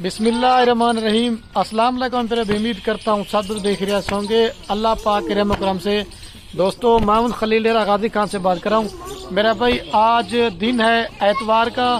बिस्मिल्लाहिर्रहमानिर्रहीम। अस्सलाम वालेकुम। फिर उम्मीद करता हूँ सब देख रहे होंगे अल्लाह पाक के रहम करम से। दोस्तों, मोहम्मद खलील डेरा गाजी खान से बात कर रहा हूँ। मेरा भाई आज दिन है एतवार का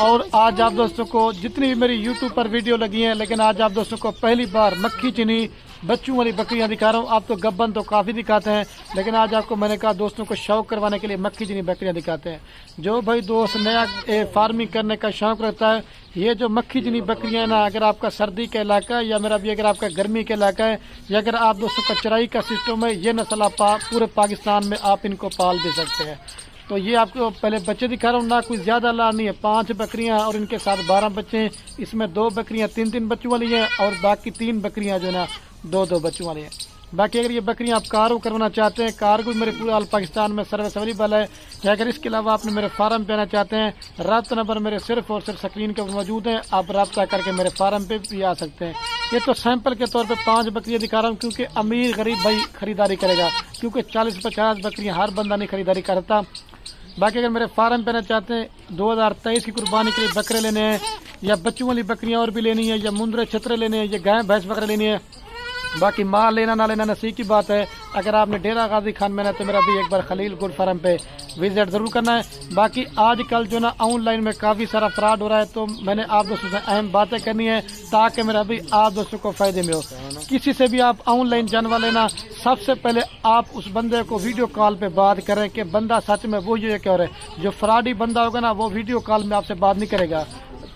और आज आप दोस्तों को जितनी भी मेरी यूट्यूब पर वीडियो लगी हैं, लेकिन आज आप दोस्तों को पहली बार मक्खी चीनी बच्चों वाली बकरियां दिखा रहा हूँ। आप तो गब्बन तो काफ़ी दिखाते हैं, लेकिन आज आपको मैंने कहा दोस्तों को शौक करवाने के लिए मक्खी चीनी बकरियां दिखाते हैं। जो भाई दोस्त नया फार्मिंग करने का शौक रखता है, ये जो मक्खी चीनी बकरियां ना, अगर आपका सर्दी का इलाका है या मेरा भी अगर आपका गर्मी का इलाका है या अगर आप दोस्तों का चराई का सिस्टम है, ये नस्ल आप पूरे पाकिस्तान में आप इनको पाल दे सकते हैं। तो ये आपको पहले बच्चे दिखा रहा हूँ ना, कोई ज्यादा लाड नहीं है। 5 बकरियां और इनके साथ 12 बच्चे हैं। इसमें 2 बकरियां 3-3 बच्चों वाली हैं और बाकी 3 बकरियां जो है ना 2-2 बच्चों वाली हैं। बाकी अगर ये बकरियां आप कार्गो करवाना चाहते हैं, कार्गो मेरे पूरे ऑल पाकिस्तान में सर्विस अवेलेबल है। या अगर इसके अलावा आपने मेरे फार्म पे आना चाहते हैं, रब्ता नंबर मेरे सिर्फ और सिर्फ स्क्रीन के ऊपर मौजूद है। आप रब्ता करके मेरे फार्म पे भी आ सकते हैं। ये तो सैंपल के तौर पे 5 बकरियां दिखा रहा हूँ, क्योंकि अमीर गरीब भाई खरीदारी करेगा, क्योंकि 40-50 बकरियां हर बंदा नहीं खरीदारी करता। बाकी अगर मेरे फार्म पे आना चाहते हैं, 2023 की कुर्बानी के लिए बकरे लेने हैं या बच्चों वाली बकरियां और भी लेनी है या मुंदरे छतरे लेने हैं या गाय भैंस वगैरह लेनी है, बाकी माल लेना ना लेना नसीब की बात है। अगर आपने डेरा गाजी खान में ना, तो मेरा भी एक बार खलील गुड फार्म पे विजिट जरूर करना है। बाकी आजकल जो ना ऑनलाइन में काफ़ी सारा फ्रॉड हो रहा है, तो मैंने आप दोस्तों से अहम बातें करनी है ताकि मेरा भी आप दोस्तों को फायदे में हो। किसी से भी आप ऑनलाइन जानवा लेना, सबसे पहले आप उस बंदे को वीडियो कॉल पे बात करें कि बंदा सच में वो ये कह रहा है। जो फ्रॉडी बंदा होगा ना, वो वीडियो कॉल में आपसे बात नहीं करेगा।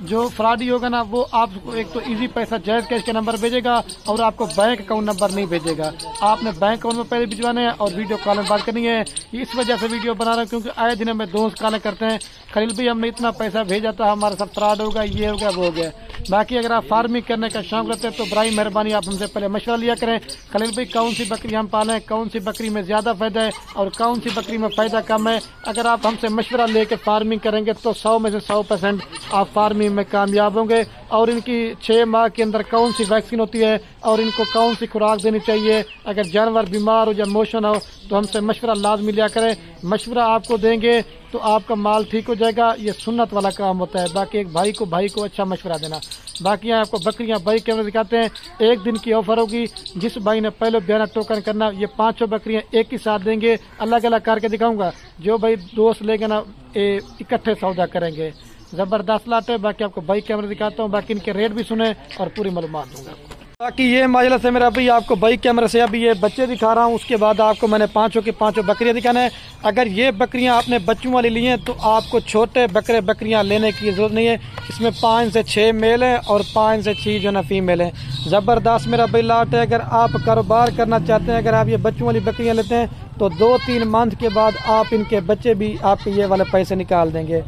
जो फ्रॉडी होगा ना, वो आपको एक तो इजी पैसा जायज कैश के नंबर भेजेगा और आपको बैंक अकाउंट नंबर नहीं भेजेगा। आपने बैंक अकाउंट में पैसे भिजवाने हैं और वीडियो कॉल में बात करनी है। इस वजह से वीडियो बना रहा हूँ, क्योंकि आए दिन में दोस्त कॉलें करते हैं, खलील भाई हमने इतना पैसा भेजा था, हमारे साथ फ्रॉड होगा, ये हो गया वो हो गया। बाकी अगर आप फार्मिंग करने का शौक रखते हैं तो बराई मेहरबानी आप हमसे पहले मशवरा लिया करें, खलील भाई कौन सी बकरी हम पालें, कौन सी बकरी में ज्यादा फायदा है और कौन सी बकरी में फायदा कम है। अगर आप हमसे मशवरा लेकर फार्मिंग करेंगे तो 100 में से 100% आप फार्मिंग में कामयाब होंगे। और इनकी 6 माह के अंदर कौन सी वैक्सीन होती है और इनको कौन सी खुराक देनी चाहिए, अगर जानवर बीमार हो या मोशन हो तो हमसे मशवरा लाजमी लिया करें। मशवरा आपको देंगे तो आपका माल ठीक हो जाएगा। ये सुन्नत वाला काम होता है। बाकी एक भाई को अच्छा मशवरा देना। बाकी यहाँ आपको बकरियां भाई कैमरे दिखाते हैं। 1 दिन की ऑफर होगी। जिस भाई ने पहले बयाना टोकन करना, ये 5 बकरियां एक ही साथ देंगे, अलग अलग करके दिखाऊंगा। जो भाई दोस्त लेके ना इकट्ठे सौदा करेंगे, जबरदस्त लाट है। बाकी आपको बाइक कैमरा दिखाता हूँ, बाकी इनके रेट भी सुने और पूरी मालूमात दूंगा। बाकी ये माजला से मेरा भाई आपको बाइक कैमरे से अभी ये बच्चे दिखा रहा हूँ। उसके बाद आपको मैंने 5 की 5 बकरियां दिखाना है। अगर ये बकरियां आपने बच्चों वाली ली हैं तो आपको छोटे बकरियां लेने की जरूरत नहीं है। इसमें 5 से 6 मेल है और 5 से 6 जो ना फीमेल है। जबरदस्त मेरा भाई लाट है। अगर आप कारोबार करना चाहते हैं, अगर आप ये बच्चों वाली बकरियां लेते हैं तो 2-3 मंथ के बाद आप इनके बच्चे भी आपके ये वाले पैसे निकाल देंगे।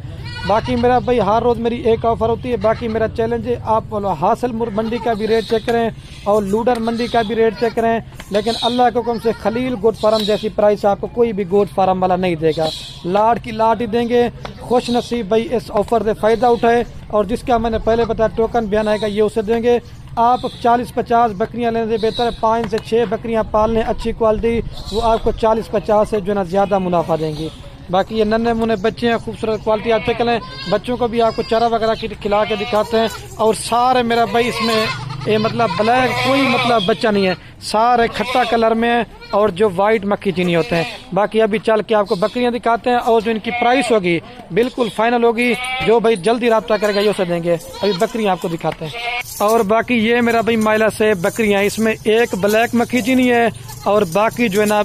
बाकी मेरा भाई हर रोज़ मेरी एक ऑफर होती है। बाकी मेरा चैलेंज है, आप हासिल मंडी का भी रेट चेक करें और लूडर मंडी का भी रेट चेक करें, लेकिन अल्लाह के हुक्म से खलील गोट फार्म जैसी प्राइस आपको कोई भी गोट फार्म वाला नहीं देगा। लाट की लाट ही देंगे। खुश नसीब भाई इस ऑफर से फ़ायदा उठाए और जिसका मैंने पहले बताया टोकन बयान आएगा, ये उसे देंगे। आप 40-50 बकरियां लेने से बेहतर है 5 से 6 बकरियां पाल लें अच्छी क्वालिटी, वो आपको 40-50 से जो ना ज़्यादा मुनाफा देंगी। बाकी ये नन्हे मुन्ने बच्चे हैं, खूबसूरत क्वालिटी आप चेक करें। बच्चों को भी आपको चारा वगैरह खिला के दिखाते हैं। और सारे मेरा भाई इसमें ये मतलब ब्लैक कोई मतलब बच्चा नहीं है, सारे खट्टा कलर में है और जो वाइट मक्खी चीनी होते हैं। बाकी अभी चल के आपको बकरियां दिखाते हैं और जो इनकी प्राइस होगी बिल्कुल फाइनल होगी। जो भाई जल्दी रब्ता करेगा ये उसे देंगे। अभी बकरियां आपको दिखाते हैं। और बाकी ये मेरा भाई माइला से बकरियां, इसमें 1 ब्लैक मक्खी चीनी है और बाकी जो है ना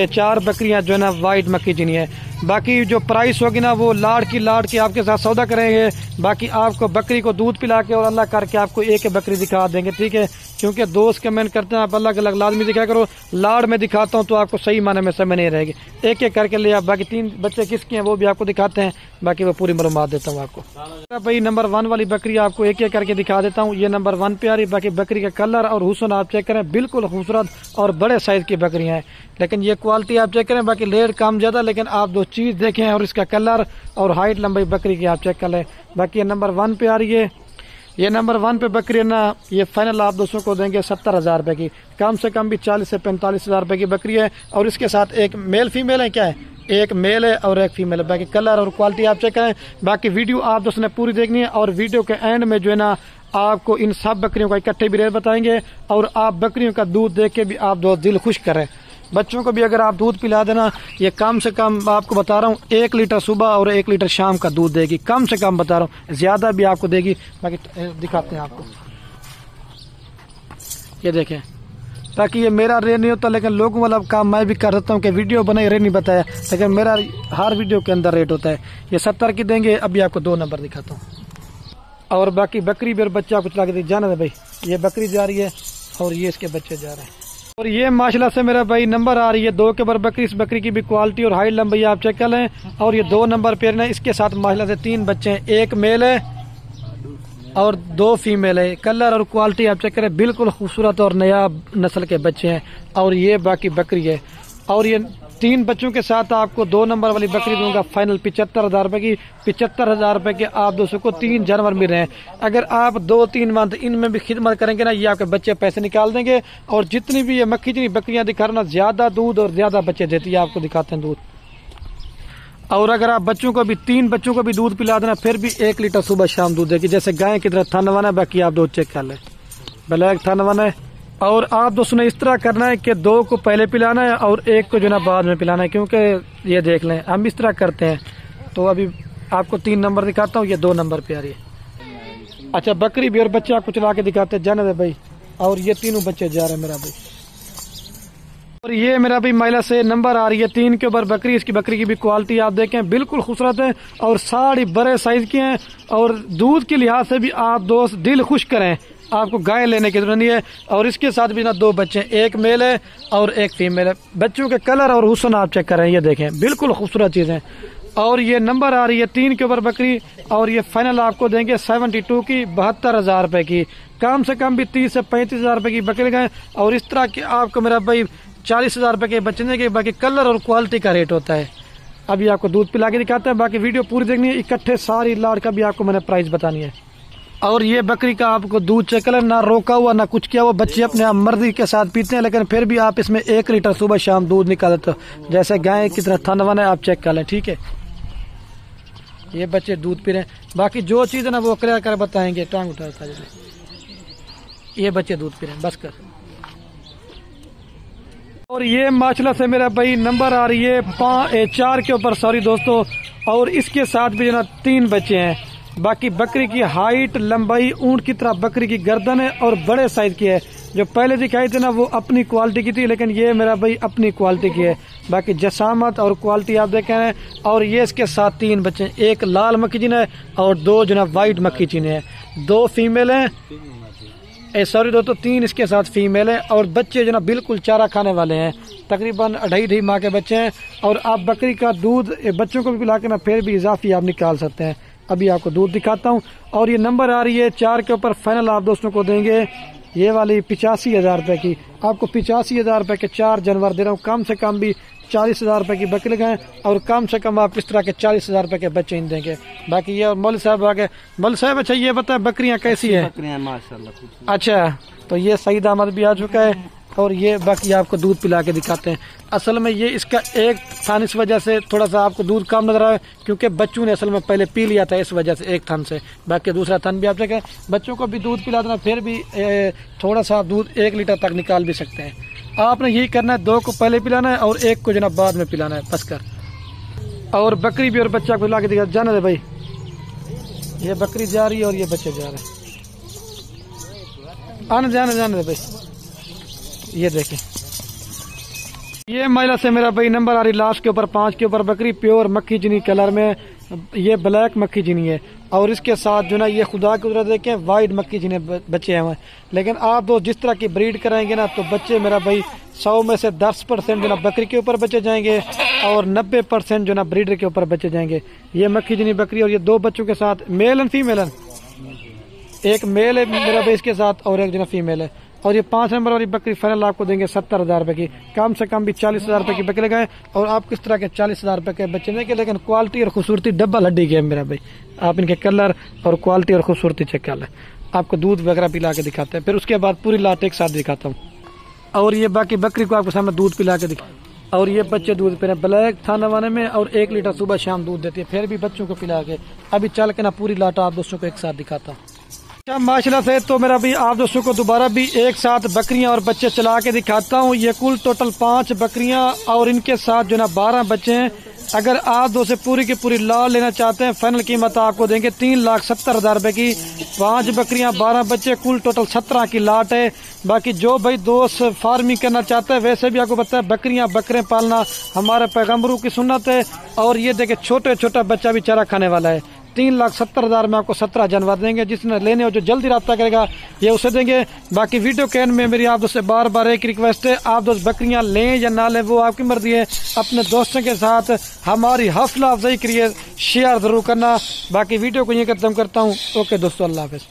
4 बकरियां जो है ना वाइट मक्खी चीनी है। बाकी जो प्राइस होगी ना वो लाड़ की आपके साथ सौदा करेंगे। बाकी आपको बकरी को दूध पिला के और अल्लाह करके आपको एक बकरी दिखा देंगे, ठीक है। क्योंकि दोस्त कमेंट करते हैं आप अलग अलग लाजमी दिखाया करो। लाड़ में दिखाता हूँ तो आपको सही माने में समय नहीं रहेगी। एक एक करके ले आप। बाकी 3 बच्चे किसके हैं वो भी आपको दिखाते हैं। बाकी वो पूरी मालूमात देता हूँ आपको। भाई नंबर 1 वाली बकरी आपको एक एक करके दिखा देता हूँ। ये नंबर 1 पे आ रही। बाकी बकरी का कलर और हुस्न आप चेक करें, बिल्कुल खूबसूरत और बड़े साइज की बकरियां हैं। लेकिन ये क्वालिटी आप चेक करें। बाकी रेट कम ज्यादा, लेकिन आप 2 चीज देखें और इसका कलर और हाइट लंबाई बकरी की आप चेक कर लें। बाकी ये नंबर 1 पे आ रही है। ये नंबर 1 पे बकरी है ना, ये फाइनल आप दोस्तों को देंगे 70,000 रुपए की। कम से कम भी 40 से 45,000 रुपए की बकरी है। और इसके साथ एक मेल फीमेल है, क्या है, एक मेल है और एक फीमेल है। बाकी कलर और क्वालिटी आप चेक करें। बाकी वीडियो आप दोस्तों ने पूरी देखनी है और वीडियो के एंड में जो है ना आपको इन सब बकरियों का इकट्ठे भी रेट बताएंगे और आप बकरियों का दूध देख के भी आप दोस्त दिल खुश करें। बच्चों को भी अगर आप दूध पिला देना, ये कम से कम आपको बता रहा हूँ 1 लीटर सुबह और 1 लीटर शाम का दूध देगी, कम से कम बता रहा हूँ, ज्यादा भी आपको देगी। बाकी दिखाते हैं आपको, ये देखें, ताकि ये मेरा रेट नहीं होता लेकिन लोगों वाला काम मैं भी कर सकता हूँ कि वीडियो बनाए रेट नहीं बताया, लेकिन मेरा हर वीडियो के अंदर रेट होता है। ये 70 की देंगे। अभी आपको 2 नंबर दिखाता हूँ और बाकी बकरी भी और बच्चा कुछ ला के जाना है भाई। ये बकरी जा रही है और ये इसके बच्चे जा रहे हैं और ये माशाल्लाह से मेरा भाई नंबर आ रही है 2 के ऊपर बकरी। इस बकरी की भी क्वालिटी और हाइट लंबाई आप चेक कर लें और ये 2 नंबर पेयर है। इसके साथ माशाल्लाह से 3 बच्चे हैं, 1 मेल है और 2 फीमेल है। कलर और क्वालिटी आप चेक करें, बिल्कुल खूबसूरत और नया नस्ल के बच्चे हैं। और ये बाकी बकरी है और ये 3 बच्चों के साथ आपको 2 नंबर वाली बकरी दूंगा फाइनल 75,000 रुपए की। 75,000 रुपए के आप दोस्तों को 3 जानवर मिल रहे हैं। अगर आप 2-3 मंथ इनमें भी खिदमत करेंगे ना, ये आपके बच्चे पैसे निकाल देंगे। और जितनी भी ये मक्खी जितनी बकरियां दिखा रहा ना, ज्यादा दूध और ज्यादा बच्चे देती है, आपको दिखाते हैं दूध। और अगर आप बच्चों को भी 3 बच्चों को भी दूध पिला देना, फिर भी 1 लीटर सुबह शाम दूध देगी। जैसे गाय की तरह थनवन है, बाकी आप दूध चेक कर लें, ब्लैक थनवन है। और आप दोस्तों ने इस तरह करना है कि 2 को पहले पिलाना है और 1 को जो ना बाद में पिलाना है, क्योंकि ये देख लें हम इस तरह करते हैं। तो अभी आपको 3 नंबर दिखाता हूँ, ये 2 नंबर पे आ रही है। अच्छा, बकरी भी और बच्चे आपको चला के दिखाते हैं, जाने दे भाई। और ये तीनों बच्चे जा रहे हैं मेरा भाई। और ये मेरा भी महिला से नंबर आ रही है 3 के ऊपर बकरी। इसकी बकरी की भी क्वालिटी आप देखें, बिल्कुल खूबसूरत है और साड़ी बड़े साइज की हैं। और दूध के लिहाज से भी आप दोस्त दिल खुश करें, आपको गाय लेने की जरूरत नहीं है। और इसके साथ भी ना 2 बच्चे, 1 मेल है और 1 फीमेल है। बच्चों के कलर और हुस्न आप चेक करें, ये देखें, बिल्कुल खूबसूरत चीजें। और ये नंबर आ रही है 3 के ऊपर बकरी और ये फाइनल आपको देंगे 72 की, 72,000 रुपए की। कम से कम भी 30 से 35,000 रुपए की बकरी गए। और इस तरह के आपको मेरा भाई 40,000 रुपए के बचने के बाकी कलर और क्वालिटी का रेट होता है। अभी आपको दूध पिला के दिखाते हैं, बाकी वीडियो पूरी देखनी है, इकट्ठे सारी लाड का भी आपको मैंने प्राइस बतानी है। और ये बकरी का आपको दूध चेक करें, ना रोका हुआ ना कुछ किया हुआ, बच्चे अपने आप मर्जी के साथ पीते हैं, लेकिन फिर भी आप इसमें 1 लीटर सुबह शाम दूध निकालते हो। जैसे गाय की तरह थनवन है, आप चेक कर लें, ठीक है। ये बच्चे दूध पी रहे हैं, बाकी जो चीज है ना वो क्लियर कर बताएंगे। टांग उठा, ये बच्चे दूध पी रहे हैं, बस कर। और ये माशाल्लाह से मेरा भाई नंबर आ रही है 4 के ऊपर, सॉरी दोस्तों। और इसके साथ भी जना 3 बच्चे हैं। बाकी बकरी की हाइट लंबाई ऊंट की तरह बकरी की गर्दन है और बड़े साइज की है। जो पहले दिखाई थे ना वो अपनी क्वालिटी की थी, लेकिन ये मेरा भाई अपनी क्वालिटी की है। बाकी जसामत और क्वालिटी आप देखें हैं। और ये इसके साथ 3 बच्चे, 1 लाल मक्खी चीन है और 2 जना व्हाइट मक्खी चीन है। 2 फीमेल है, सॉरी दोस्तों 3 इसके साथ फीमेल है। और बच्चे जो ना बिल्कुल चारा खाने वाले हैं, तकरीबन 2.5 माह के बच्चे हैं। और आप बकरी का दूध बच्चों को भी पिला के ना फिर भी इजाफी आप निकाल सकते हैं। अभी आपको दूध दिखाता हूँ। और ये नंबर आ रही है 4 के ऊपर, फाइनल आप दोस्तों को देंगे ये वाली 85,000 रुपए की। आपको 85,000 रुपए के 4 जानवर दे रहा हूँ। कम से कम भी 40,000 रुपए की बकरी गए और कम से कम आप इस तरह के 40,000 रुपए के बच्चे इन देंगे। बाकी ये मौल साहब आ गए। मौल साहब अच्छा ये बताए बकरियां कैसी है? बकरियां माशाल्लाह। अच्छा, तो ये सईद अहमद भी आ चुका है और ये बाकी आपको दूध पिला के दिखाते हैं। असल में ये इसका एक थान इस वजह से थोड़ा सा आपको दूध कम नजर आया, क्योंकि बच्चों ने असल में पहले पी लिया था, इस वजह से एक थान से। बाकी दूसरा थान भी आप देखें, बच्चों को भी दूध पिला देना, फिर भी थोड़ा सा दूध 1 लीटर तक निकाल भी सकते हैं। आपने यही करना है, 2 को पहले पिलाना है और 1 को जनाब बाद में पिलाना है, बस कर। और बकरी भी और बच्चा को ला के दिखा, जाने दे भाई। ये बकरी जा रही है और ये बच्चे जा रहे हैं, आने जाने दे भाई। ये देखें, ये महिला से मेरा भाई नंबर आ रही लास्ट के ऊपर 5 के ऊपर बकरी, प्योर मक्खी चीनी कलर में। ये ब्लैक मक्खी चीनी है और इसके साथ जो ना ये खुदा की कुदरत देखें व्हाइट मक्खी चीनी बच्चे हैं। लेकिन आप दो जिस तरह की ब्रीड कराएंगे ना, तो बच्चे मेरा भाई 100 में से 10% जो ना बकरी के ऊपर बच्चे जाएंगे और 90% जो ना ब्रीडर के ऊपर बच्चे जाएंगे। ये मक्खी चीनी बकरी और ये 2 बच्चों के साथ, मेल एंड फीमेल है। एक मेल है मेरा भाई इसके साथ और एक जो ना फीमेल है। और ये 5 नंबर वाली बकरी फाइनल आपको देंगे 70,000 रुपए की। कम से कम भी 40,000 रुपए की बकरी लगाए और आप किस तरह के 40,000 रुपए के बच्चे देंगे, लेकिन क्वालिटी और खूबसूरती डब्बल हड्डी की है मेरा भाई। आप इनके कलर और क्वालिटी और खूबसूरती चेक कर लें। आपको दूध वगैरह पिला के दिखाते हैं, फिर उसके बाद पूरी लाट एक साथ दिखाता हूँ। और ये बाकी बकरी को आपको सामने दूध पिला के दिखा, और ये बच्चे दूध पी रहे हैं ब्लैक थाना वाने में, और 1 लीटर सुबह शाम दूध देती है, फिर भी बच्चों को पिला के। अभी चल के ना पूरी लाटा आप दोस्तों को एक साथ दिखाता हूँ। माशाल्लाह से तो मेरा भी आप दोस्तों को दोबारा भी एक साथ बकरियां और बच्चे चला के दिखाता हूँ। ये कुल टोटल 5 बकरियां और इनके साथ जो ना 12 बच्चे हैं। अगर आप दोस्तों पूरी की पूरी लाल लेना चाहते हैं, फाइनल कीमत आपको देंगे 3,70,000 रुपए की। 5 बकरियां 12 बच्चे कुल टोटल 17 की लाट है। बाकी जो भाई दोस्त फार्मिंग करना चाहते हैं, वैसे भी आपको पता है बकरियां बकरे पालना हमारे पैगम्बरों की सुन्नत है। और ये देखे छोटे छोटा बच्चा भी चारा खाने वाला है। 3,70,000 में आपको 17 जानवर देंगे। जिसने लेने हो जो जल्दी रब्ता करेगा ये उसे देंगे। बाकी वीडियो के एंड में मेरी आप दोस्त से बार बार एक रिक्वेस्ट है, आप दोस्त बकरियां लें या ना लें वो आपकी मर्जी है। अपने दोस्तों के साथ हमारी हौसला अफजाई करिए, शेयर जरूर करना। बाकी वीडियो को यहीं खत्म करता हूँ। ओके दोस्तों, अल्लाह हाफिज।